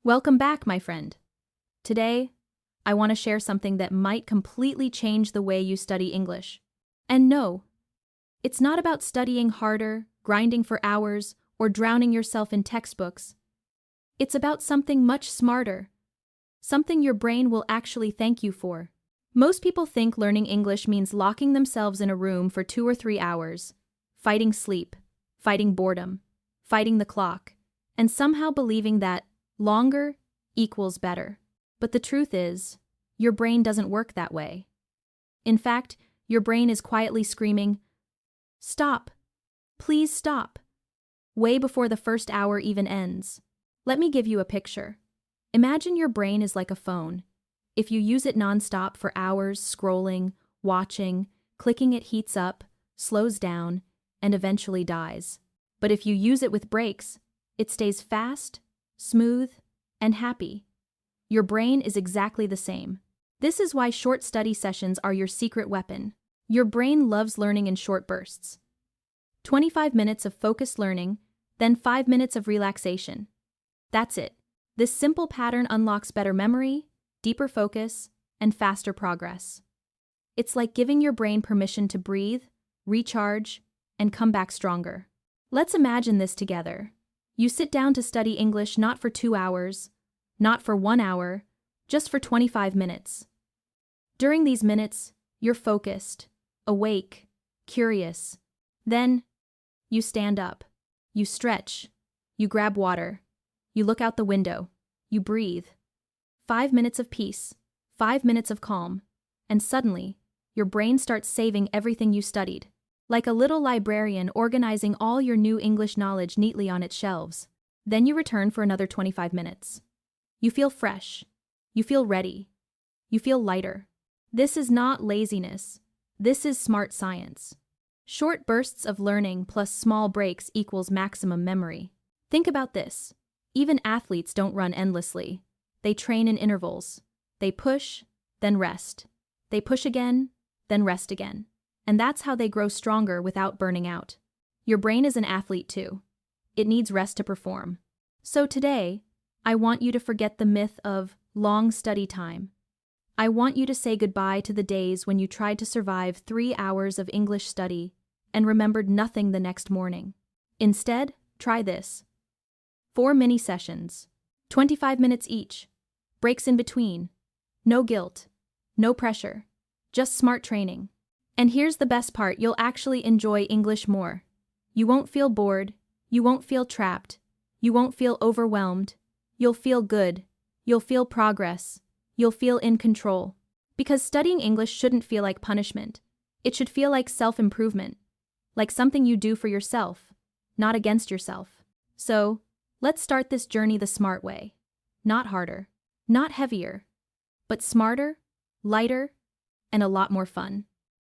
Welcome back, my friend. Today, I want to share something that might completely change the way you study English. And no, it's not about studying harder, grinding for hours, or drowning yourself in textbooks. It's about something much smarter, something your brain will actually thank you for. Most people think learning English means locking themselves in a room for 2 or 3 hours, fighting sleep, fighting boredom, fighting the clock, and somehow believing that longer equals better. But the truth is, your brain doesn't work that way. In fact, your brain is quietly screaming, "Stop! Please stop!" way before the first hour even ends. Let me give you a picture. Imagine your brain is like a phone. If you use it nonstop for hours, scrolling, watching, clicking, it heats up, slows down, and eventually dies. But if you use it with breaks, it stays fast, smooth, and happy. Your brain is exactly the same. This is why short study sessions are your secret weapon. Your brain loves learning in short bursts. 25 minutes of focused learning, then 5 minutes of relaxation. That's it. This simple pattern unlocks better memory, deeper focus, and faster progress. It's like giving your brain permission to breathe, recharge, and come back stronger. Let's imagine this together. You sit down to study English not for 2 hours, not for 1 hour, just for 25 minutes. During these minutes, you're focused, awake, curious. Then, you stand up, you stretch, you grab water, you look out the window, you breathe. 5 minutes of peace, 5 minutes of calm, and suddenly, your brain starts saving everything you studied. Like a little librarian organizing all your new English knowledge neatly on its shelves. Then you return for another 25 minutes. You feel fresh. You feel ready. You feel lighter. This is not laziness. This is smart science. Short bursts of learning plus small breaks equals maximum memory. Think about this. Even athletes don't run endlessly. They train in intervals. They push, then rest. They push again, then rest again. And that's how they grow stronger without burning out. Your brain is an athlete too. It needs rest to perform. So today, I want you to forget the myth of long study time. I want you to say goodbye to the days when you tried to survive 3 hours of English study and remembered nothing the next morning. Instead, try this. 4 mini sessions, 25 minutes each, breaks in between, no guilt, no pressure, just smart training. And here's the best part, you'll actually enjoy English more. You won't feel bored, you won't feel trapped, you won't feel overwhelmed, you'll feel good, you'll feel progress, you'll feel in control. Because studying English shouldn't feel like punishment. It should feel like self-improvement, like something you do for yourself, not against yourself. So, let's start this journey the smart way. Not harder, not heavier, but smarter, lighter, and a lot more fun.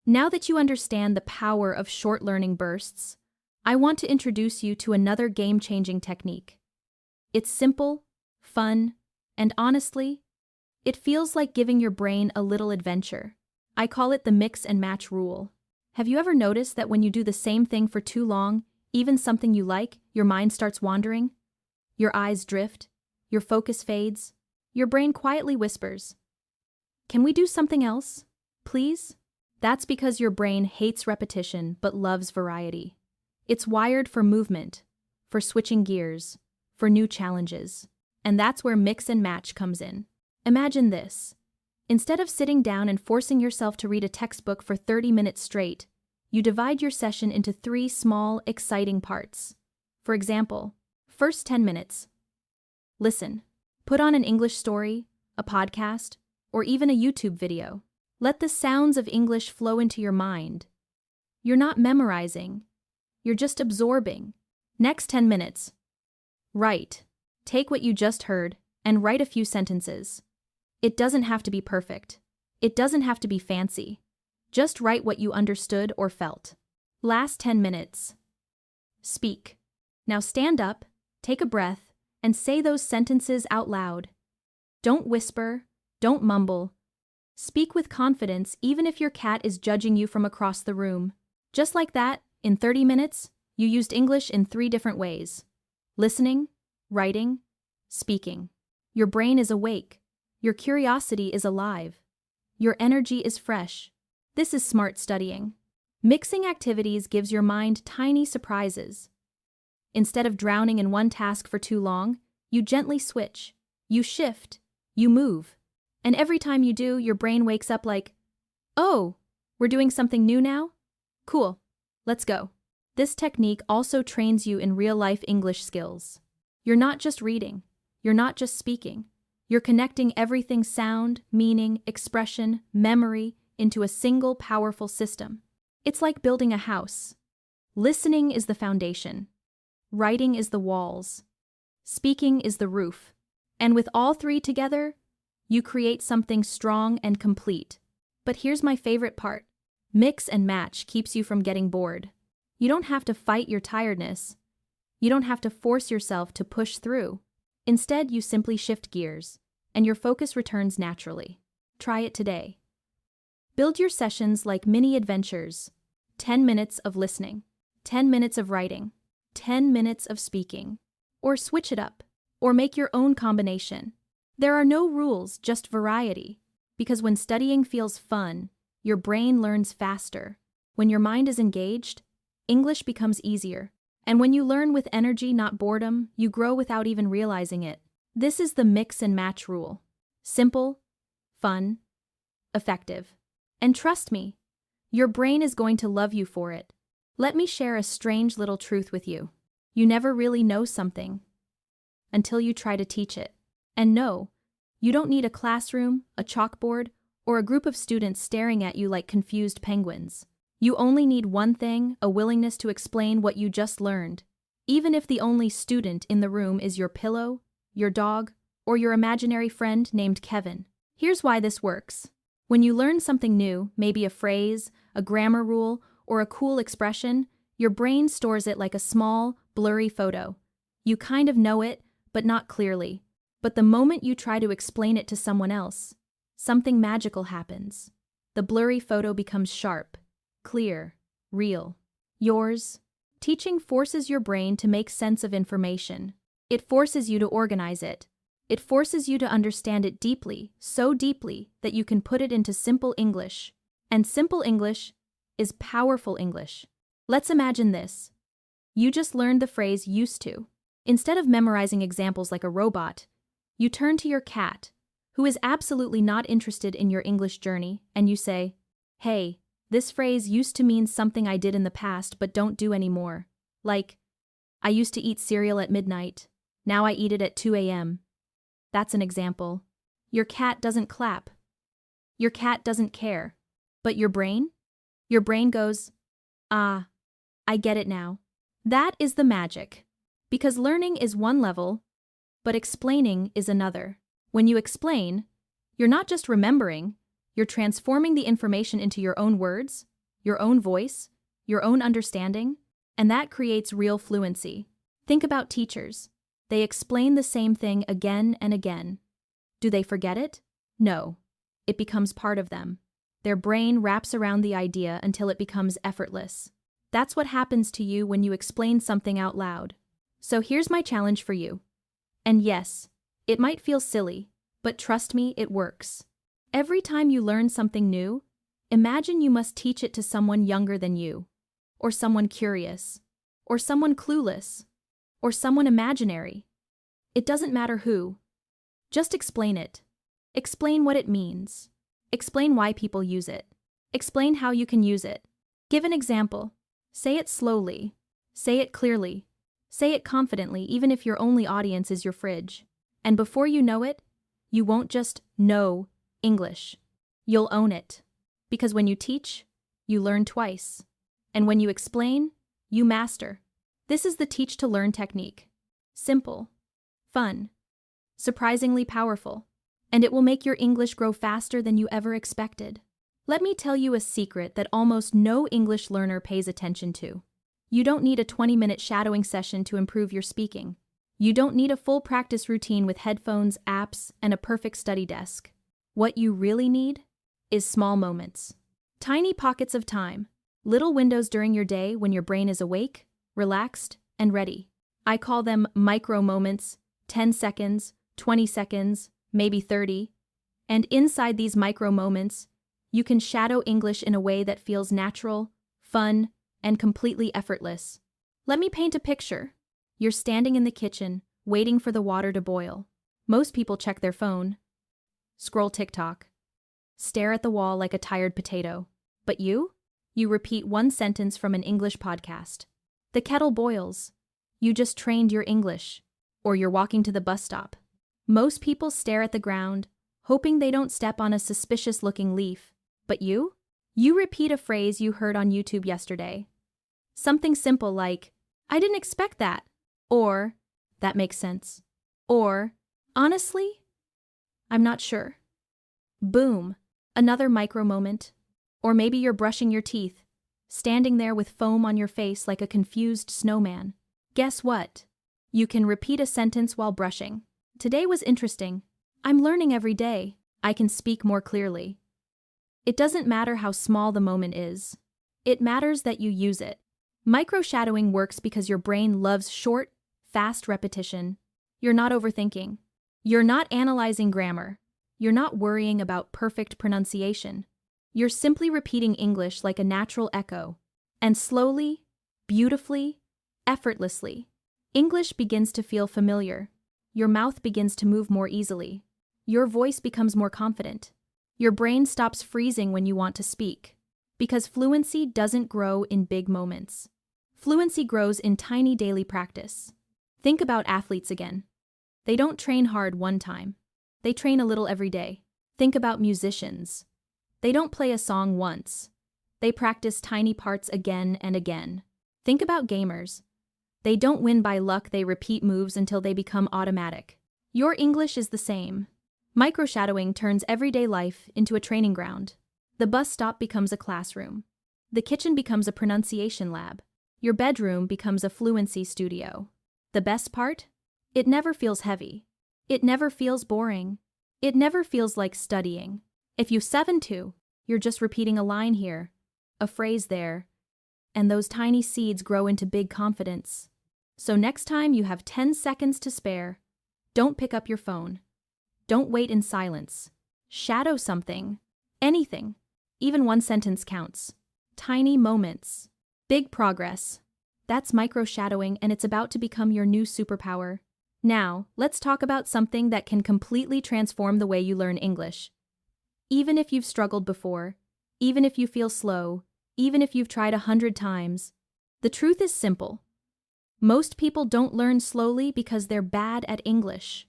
Now that you understand the power of short learning bursts, I want to introduce you to another game-changing technique. It's simple, fun, and honestly, it feels like giving your brain a little adventure. I call it the mix and match rule. Have you ever noticed that when you do the same thing for too long, even something you like, your mind starts wandering? Your eyes drift, your focus fades, your brain quietly whispers, "Can we do something else, please?" That's because your brain hates repetition but loves variety. It's wired for movement, for switching gears, for new challenges. And that's where mix and match comes in. Imagine this. Instead of sitting down and forcing yourself to read a textbook for 30 minutes straight, you divide your session into 3 small, exciting parts. For example, first 10 minutes. Listen. Put on an English story, a podcast, or even a YouTube video. Let the sounds of English flow into your mind. You're not memorizing. You're just absorbing. Next 10 minutes. Write. Take what you just heard and write a few sentences. It doesn't have to be perfect. It doesn't have to be fancy. Just write what you understood or felt. Last 10 minutes. Speak. Now stand up, take a breath, and say those sentences out loud. Don't whisper, don't mumble. Speak with confidence even if your cat is judging you from across the room. Just like that, in 30 minutes, you used English in 3 different ways. Listening, writing, speaking. Your brain is awake. Your curiosity is alive. Your energy is fresh. This is smart studying. Mixing activities gives your mind tiny surprises. Instead of drowning in one task for too long, you gently switch. You shift. You move. And every time you do, your brain wakes up like, "Oh, we're doing something new now? Cool. Let's go." This technique also trains you in real-life English skills. You're not just reading. You're not just speaking. You're connecting everything: sound, meaning, expression, memory into a single powerful system. It's like building a house. Listening is the foundation. Writing is the walls. Speaking is the roof. And with all three together, you create something strong and complete. But here's my favorite part. Mix and match keeps you from getting bored. You don't have to fight your tiredness. You don't have to force yourself to push through. Instead, you simply shift gears, and your focus returns naturally. Try it today. Build your sessions like mini adventures. 10 minutes of listening, 10 minutes of writing, 10 minutes of speaking. Or switch it up, or make your own combination. There are no rules, just variety. Because when studying feels fun, your brain learns faster. When your mind is engaged, English becomes easier. And when you learn with energy, not boredom, you grow without even realizing it. This is the mix and match rule. Simple, fun, effective. And trust me, your brain is going to love you for it. Let me share a strange little truth with you. You never really know something until you try to teach it. And no, you don't need a classroom, a chalkboard, or a group of students staring at you like confused penguins. You only need one thing: a willingness to explain what you just learned, even if the only student in the room is your pillow, your dog, or your imaginary friend named Kevin. Here's why this works. When you learn something new, maybe a phrase, a grammar rule, or a cool expression, your brain stores it like a small, blurry photo. You kind of know it, but not clearly. But the moment you try to explain it to someone else, something magical happens. The blurry photo becomes sharp, clear, real. Yours. Teaching forces your brain to make sense of information. It forces you to organize it. It forces you to understand it deeply, so deeply that you can put it into simple English. And simple English is powerful English. Let's imagine this. You just learned the phrase "used to." Instead of memorizing examples like a robot, you turn to your cat, who is absolutely not interested in your English journey, and you say, "Hey, this phrase used to mean something I did in the past but don't do anymore. Like, I used to eat cereal at midnight. Now I eat it at 2 a.m. That's an example. Your cat doesn't clap. Your cat doesn't care. But your brain? Your brain goes, "Ah, I get it now." That is the magic. Because learning is one level, but explaining is another. When you explain, you're not just remembering, you're transforming the information into your own words, your own voice, your own understanding, and that creates real fluency. Think about teachers. They explain the same thing again and again. Do they forget it? No. It becomes part of them. Their brain wraps around the idea until it becomes effortless. That's what happens to you when you explain something out loud. So here's my challenge for you. And yes, it might feel silly, but trust me, it works. Every time you learn something new, imagine you must teach it to someone younger than you, or someone curious, or someone clueless, or someone imaginary. It doesn't matter who. Just explain it. Explain what it means. Explain why people use it. Explain how you can use it. Give an example. Say it slowly. Say it clearly. Say it confidently, even if your only audience is your fridge. And before you know it, you won't just know English. You'll own it. Because when you teach, you learn twice. And when you explain, you master. This is the teach to learn technique. Simple, fun, surprisingly powerful, and it will make your English grow faster than you ever expected. Let me tell you a secret that almost no English learner pays attention to. You don't need a 20-minute shadowing session to improve your speaking. You don't need a full practice routine with headphones, apps, and a perfect study desk. What you really need is small moments. Tiny pockets of time. Little windows during your day when your brain is awake, relaxed, and ready. I call them micro moments, 10 seconds, 20 seconds, maybe 30. And inside these micro moments, you can shadow English in a way that feels natural, fun, and completely effortless. Let me paint a picture. You're standing in the kitchen, waiting for the water to boil. Most people check their phone, scroll TikTok, stare at the wall like a tired potato. But you? You repeat one sentence from an English podcast. The kettle boils. You just trained your English. Or you're walking to the bus stop. Most people stare at the ground, hoping they don't step on a suspicious-looking leaf. But you? You repeat a phrase you heard on YouTube yesterday. Something simple like, "I didn't expect that." Or, "That makes sense." Or, "Honestly, I'm not sure." Boom, another micro moment. Or maybe you're brushing your teeth, standing there with foam on your face like a confused snowman. Guess what? You can repeat a sentence while brushing. Today was interesting. I'm learning every day. I can speak more clearly. It doesn't matter how small the moment is. It matters that you use it. Micro-shadowing works because your brain loves short, fast repetition. You're not overthinking. You're not analyzing grammar. You're not worrying about perfect pronunciation. You're simply repeating English like a natural echo. And slowly, beautifully, effortlessly, English begins to feel familiar. Your mouth begins to move more easily. Your voice becomes more confident. Your brain stops freezing when you want to speak. Because fluency doesn't grow in big moments. Fluency grows in tiny daily practice. Think about athletes again. They don't train hard one time. They train a little every day. Think about musicians. They don't play a song once. They practice tiny parts again and again. Think about gamers. They don't win by luck, they repeat moves until they become automatic. Your English is the same. Microshadowing turns everyday life into a training ground. The bus stop becomes a classroom. The kitchen becomes a pronunciation lab. Your bedroom becomes a fluency studio. The best part? It never feels heavy. It never feels boring. It never feels like studying. If you 7-2, you're just repeating a line here, a phrase there, and those tiny seeds grow into big confidence. So next time you have 10 seconds to spare, don't pick up your phone. Don't wait in silence. Shadow something. Anything. Even one sentence counts. Tiny moments. Big progress. That's micro-shadowing, and it's about to become your new superpower. Now, let's talk about something that can completely transform the way you learn English. Even if you've struggled before, even if you feel slow, even if you've tried 100 times, the truth is simple. Most people don't learn slowly because they're bad at English.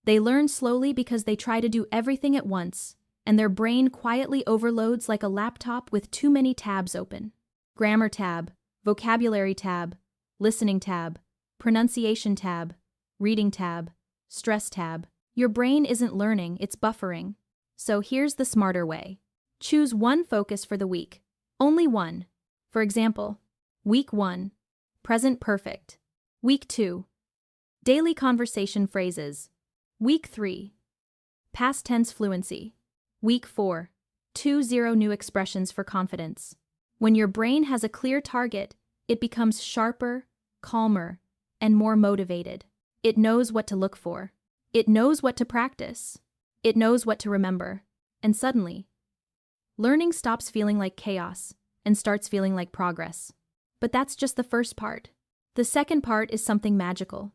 They learn slowly because they try to do everything at once, and their brain quietly overloads like a laptop with too many tabs open. Grammar tab, vocabulary tab, listening tab, pronunciation tab, reading tab, stress tab. Your brain isn't learning, it's buffering. So here's the smarter way. Choose one focus for the week. Only one. For example, Week 1, present perfect. Week 2, daily conversation phrases. Week 3, past tense fluency. Week 4, 20 new expressions for confidence. When your brain has a clear target, it becomes sharper, calmer, and more motivated. It knows what to look for. It knows what to practice. It knows what to remember. And suddenly, learning stops feeling like chaos and starts feeling like progress. But that's just the first part. The second part is something magical.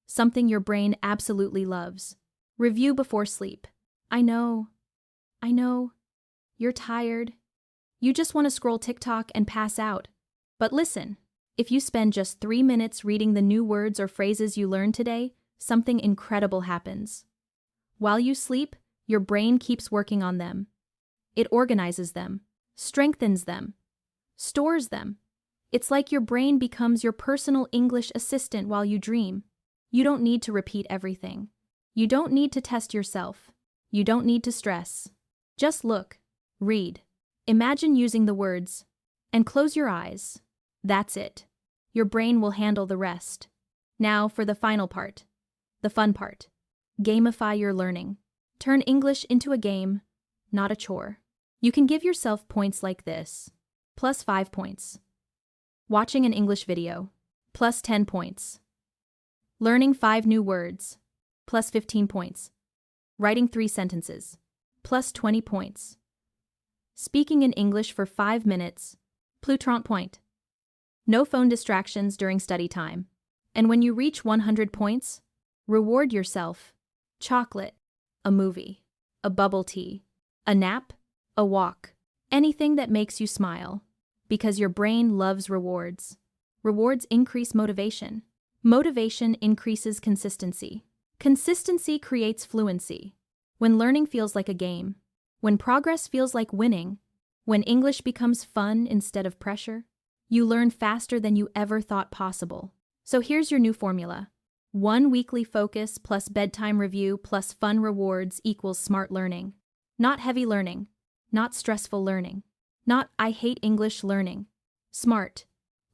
Something your brain absolutely loves. Review before sleep. I know. You're tired. You just want to scroll TikTok and pass out. But listen, if you spend just 3 minutes reading the new words or phrases you learned today, something incredible happens. While you sleep, your brain keeps working on them. It organizes them, strengthens them, stores them. It's like your brain becomes your personal English assistant while you dream. You don't need to repeat everything. You don't need to test yourself. You don't need to stress. Just look, read, imagine using the words, and close your eyes. That's it. Your brain will handle the rest. Now for the final part, the fun part. Gamify your learning. Turn English into a game, not a chore. You can give yourself points like this. +5 points. Watching an English video. +10 points. Learning 5 new words. plus 15 points. Writing 3 sentences, plus 20 points. Speaking in English for 5 minutes, plus 30 points. No phone distractions during study time. And when you reach 100 points, reward yourself. Chocolate, a movie, a bubble tea, a nap, a walk, anything that makes you smile. Because your brain loves rewards. Rewards increase motivation. Motivation increases consistency. Consistency creates fluency. When learning feels like a game, when progress feels like winning, when English becomes fun instead of pressure, you learn faster than you ever thought possible. So here's your new formula. 1 weekly focus plus bedtime review plus fun rewards equals smart learning. Not heavy learning. Not stressful learning. Not I hate English learning. Smart.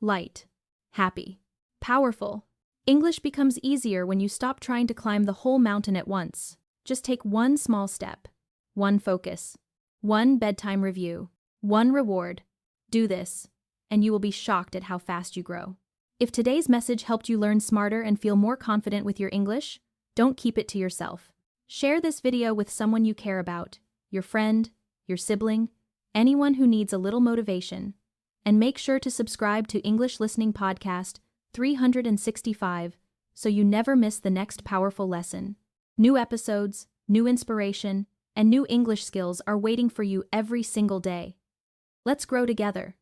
Light. Happy. Powerful. English becomes easier when you stop trying to climb the whole mountain at once. Just take 1 small step. 1 focus. 1 bedtime review. 1 reward. Do this, and you will be shocked at how fast you grow. If today's message helped you learn smarter and feel more confident with your English, don't keep it to yourself. Share this video with someone you care about, your friend, your sibling, anyone who needs a little motivation. And make sure to subscribe to English Listening Podcast 365 so you never miss the next powerful lesson. New episodes, new inspiration, and new English skills are waiting for you every single day. Let's grow together.